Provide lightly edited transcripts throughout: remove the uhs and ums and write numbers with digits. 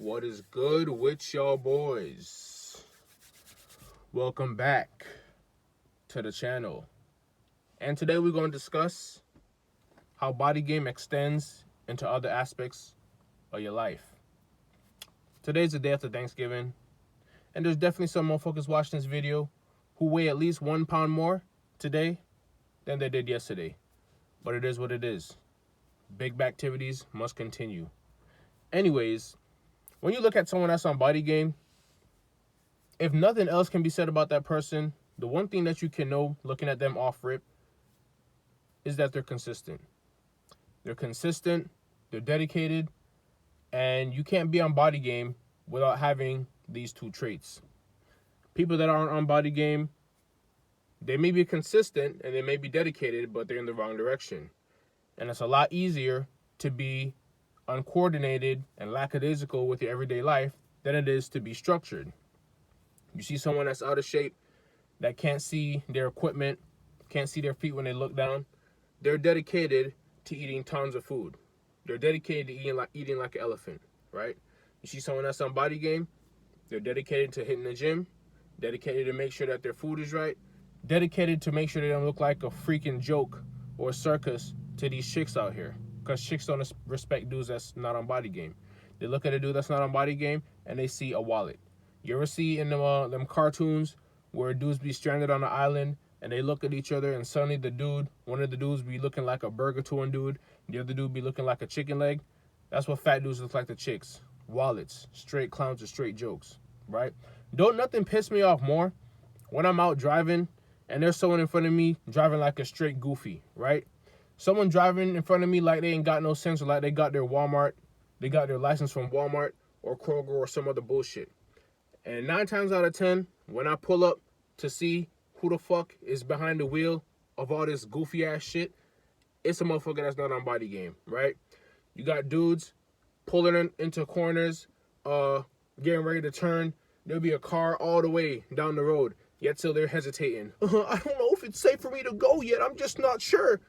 What is good with y'all boys? Welcome back to the channel. And today we're going to discuss how BodyGame extends into other aspects of your life. Today's the day after Thanksgiving, and there's definitely some motherfuckers watching this video who weigh at least 1 pound more today than they did yesterday. But it is what it is. Big activities must continue. Anyways, when you look at someone that's on BodyGame, if nothing else can be said about that person, the one thing that you can know looking at them off rip is that they're consistent. They're consistent, they're dedicated, and you can't be on BodyGame without having these two traits. People that aren't on BodyGame, they may be consistent and they may be dedicated, but they're in the wrong direction. And it's a lot easier to be uncoordinated and lackadaisical with your everyday life than it is to be structured. You see someone that's out of shape, that can't see their equipment, can't see their feet when they look down, they're dedicated to eating tons of food. They're dedicated to eating like an elephant, right? You see someone that's on BodyGame, they're dedicated to hitting the gym, dedicated to make sure that their food is right, dedicated to make sure they don't look like a freaking joke or a circus to these chicks out here. Because chicks don't respect dudes that's not on BodyGame. They look at a dude that's not on BodyGame and they see a wallet. You ever see in them cartoons where dudes be stranded on an island and they look at each other and suddenly one of the dudes be looking like a burger to one dude, the other dude be looking like a chicken leg? That's what fat dudes look like to chicks. Wallets, straight clowns or straight jokes, right? Don't nothing piss me off more when I'm out driving and there's someone in front of me driving like a straight goofy, right? Someone driving in front of me like they ain't got no sense, or like they got their license from Walmart or Kroger or some other bullshit. And 9 times out of 10, when I pull up to see who the fuck is behind the wheel of all this goofy ass shit, it's a motherfucker that's not on BodyGame, right? You got dudes pulling into corners, getting ready to turn. There'll be a car all the way down the road, yet still they're hesitating. I don't know if it's safe for me to go yet. I'm just not sure.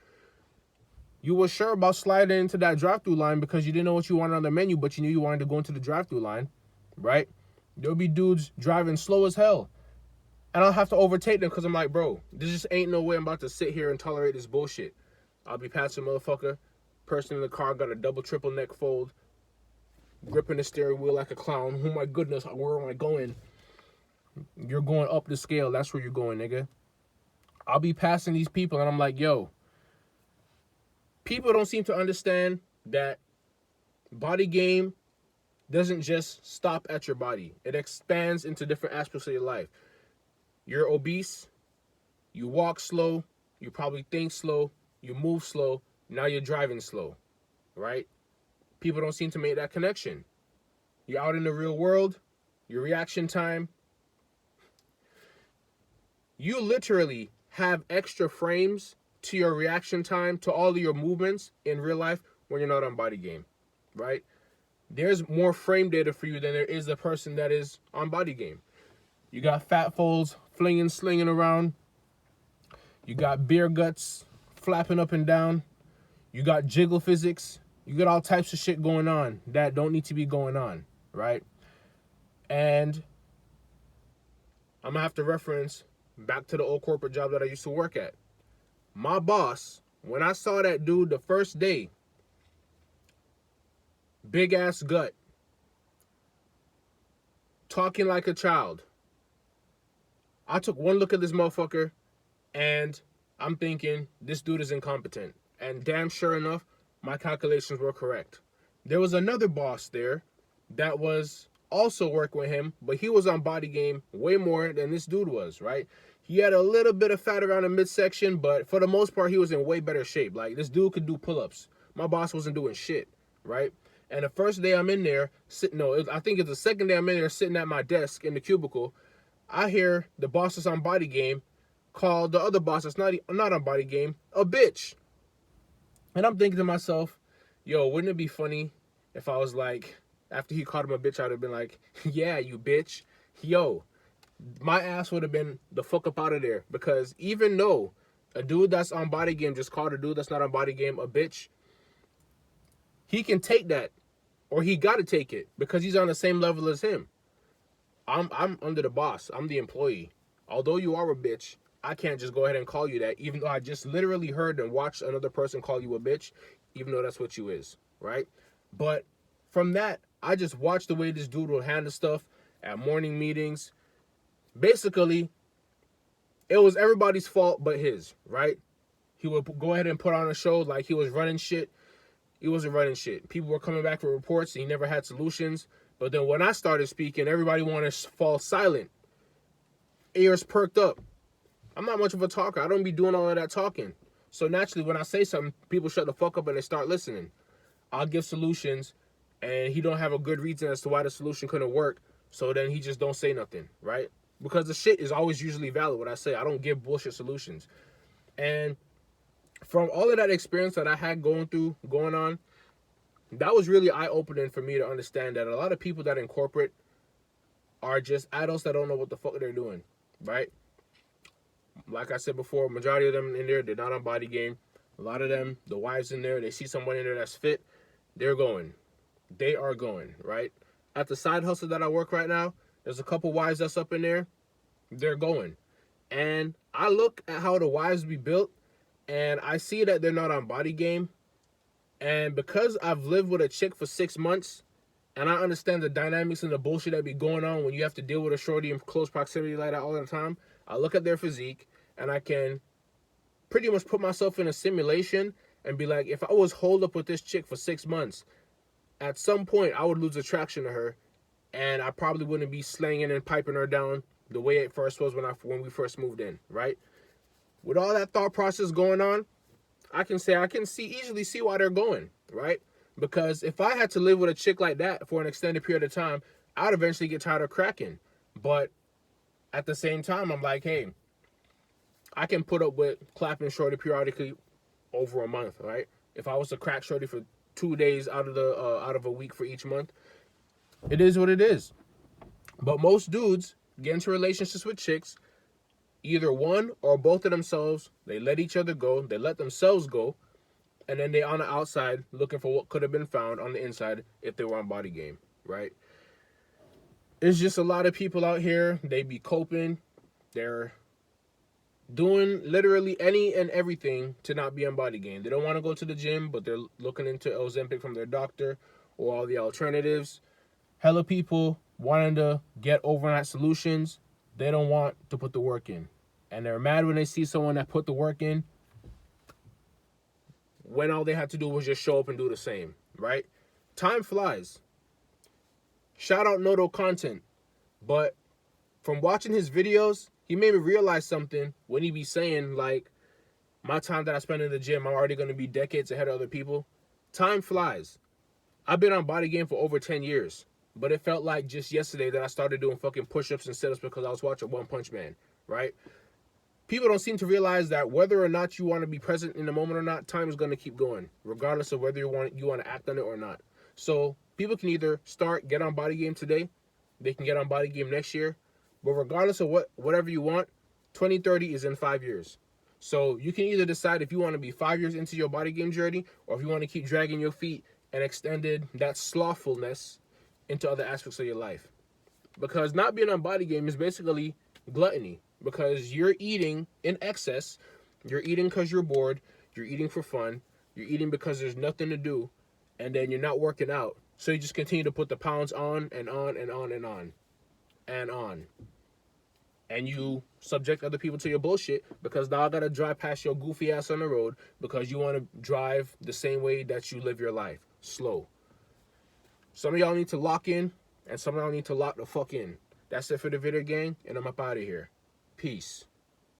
You were sure about sliding into that drive-thru line because you didn't know what you wanted on the menu, but you knew you wanted to go into the drive-thru line, right? There'll be dudes driving slow as hell, and I'll have to overtake them because I'm like, bro, there just ain't no way I'm about to sit here and tolerate this bullshit. I'll be passing motherfucker, person in the car got a double, triple neck fold, gripping the steering wheel like a clown. Oh my goodness, where am I going? You're going up the scale. That's where you're going, nigga. I'll be passing these people, and I'm like, yo, people don't seem to understand that BodyGame doesn't just stop at your body. It expands into different aspects of your life. You're obese, you walk slow, you probably think slow, you move slow, now you're driving slow, right? People don't seem to make that connection. You're out in the real world, your reaction time, you literally have extra frames to your reaction time, to all of your movements in real life when you're not on BodyGame, right? There's more frame data for you than there is the person that is on BodyGame. You got fat folds flinging, slinging around. You got beer guts flapping up and down. You got jiggle physics. You got all types of shit going on that don't need to be going on, right? And I'm gonna have to reference back to the old corporate job that I used to work at. My boss, when I saw that dude the first day, big ass gut, talking like a child, I took one look at this motherfucker and I'm thinking, this dude is incompetent. And damn sure enough, my calculations were correct. There was another boss there that was also working with him, but he was on BodyGame way more than this dude was, right? He had a little bit of fat around the midsection, but for the most part, he was in way better shape. Like, this dude could do pull-ups. My boss wasn't doing shit, right? And the first day I'm in there, I think it's the second day I'm in there sitting at my desk in the cubicle, I hear the boss that's on BodyGame call the other boss that's not on BodyGame a bitch. And I'm thinking to myself, yo, wouldn't it be funny if I was like, after he called him a bitch, I would have been like, yeah, you bitch. Yo, my ass would have been the fuck up out of there. Because even though a dude that's on BodyGame just called a dude that's not on BodyGame a bitch, he can take that or he got to take it because he's on the same level as him. I'm under the boss. I'm the employee. Although you are a bitch, I can't just go ahead and call you that, even though I just literally heard and watched another person call you a bitch, even though that's what you is, right? But from that, I just watched the way this dude will handle stuff at morning meetings. Basically, it was everybody's fault but his, right? He would go ahead and put on a show like he was running shit. He wasn't running shit. People were coming back for reports. And he never had solutions. But then when I started speaking, everybody wanted to fall silent. Ears perked up. I'm not much of a talker. I don't be doing all of that talking. So naturally, when I say something, people shut the fuck up and they start listening. I'll give solutions, and he don't have a good reason as to why the solution couldn't work. So then he just don't say nothing, right? Because the shit is always usually valid. What I say, I don't give bullshit solutions. And from all of that experience that I had going on, that was really eye-opening for me to understand that a lot of people that in corporate are just adults that don't know what the fuck they're doing, right? Like I said before, majority of them in there, they're not on BodyGame. A lot of them, the wives in there, they see someone in there that's fit, they're going. They are going, right? At the side hustle that I work right now, there's a couple wives that's up in there, they're going. And I look at how the wives be built, and I see that they're not on BodyGame. And because I've lived with a chick for 6 months, and I understand the dynamics and the bullshit that be going on when you have to deal with a shorty in close proximity like that all the time, I look at their physique, and I can pretty much put myself in a simulation and be like, if I was holed up with this chick for 6 months, at some point I would lose attraction to her, and I probably wouldn't be slanging and piping her down the way it first was when we first moved in, right? With all that thought process going on, I can easily see why they're going, right? Because if I had to live with a chick like that for an extended period of time, I'd eventually get tired of cracking. But at the same time, I'm like, hey, I can put up with clapping shorty periodically over a month, right? If I was to crack shorty for 2 days out of a week for each month, it is what it is. But most dudes get into relationships with chicks, either one or both of themselves, they let each other go, they let themselves go, and then they on the outside looking for what could have been found on the inside if they were on BodyGame, right? It's just a lot of people out here, they be coping, they're doing literally any and everything to not be on BodyGame. They don't want to go to the gym, but they're looking into Ozempic from their doctor or all the alternatives. Hella people wanting to get overnight solutions, they don't want to put the work in. And they're mad when they see someone that put the work in when all they had to do was just show up and do the same, right? Time flies. Shout out Noto Content. But from watching his videos, he made me realize something when he be saying, like, my time that I spend in the gym, I'm already going to be decades ahead of other people. Time flies. I've been on BodyGame for over 10 years. But it felt like just yesterday that I started doing fucking push-ups and sit-ups because I was watching One Punch Man, right? People don't seem to realize that whether or not you want to be present in the moment or not, time is going to keep going, regardless of whether you want to act on it or not. So people can either get on BodyGame today, they can get on BodyGame next year, but regardless of whatever you want, 2030 is in 5 years. So you can either decide if you want to be 5 years into your BodyGame journey, or if you want to keep dragging your feet and extended that slothfulness into other aspects of your life. Because not being on BodyGame is basically gluttony. Because you're eating in excess, you're eating because you're bored, you're eating for fun, you're eating because there's nothing to do, and then you're not working out. So you just continue to put the pounds on and on and on and on and on. And you subject other people to your bullshit because now I gotta drive past your goofy ass on the road because you want to drive the same way that you live your life. Slow. Some of y'all need to lock in, and some of y'all need to lock the fuck in. That's it for the video, gang, and I'm up out of here. Peace.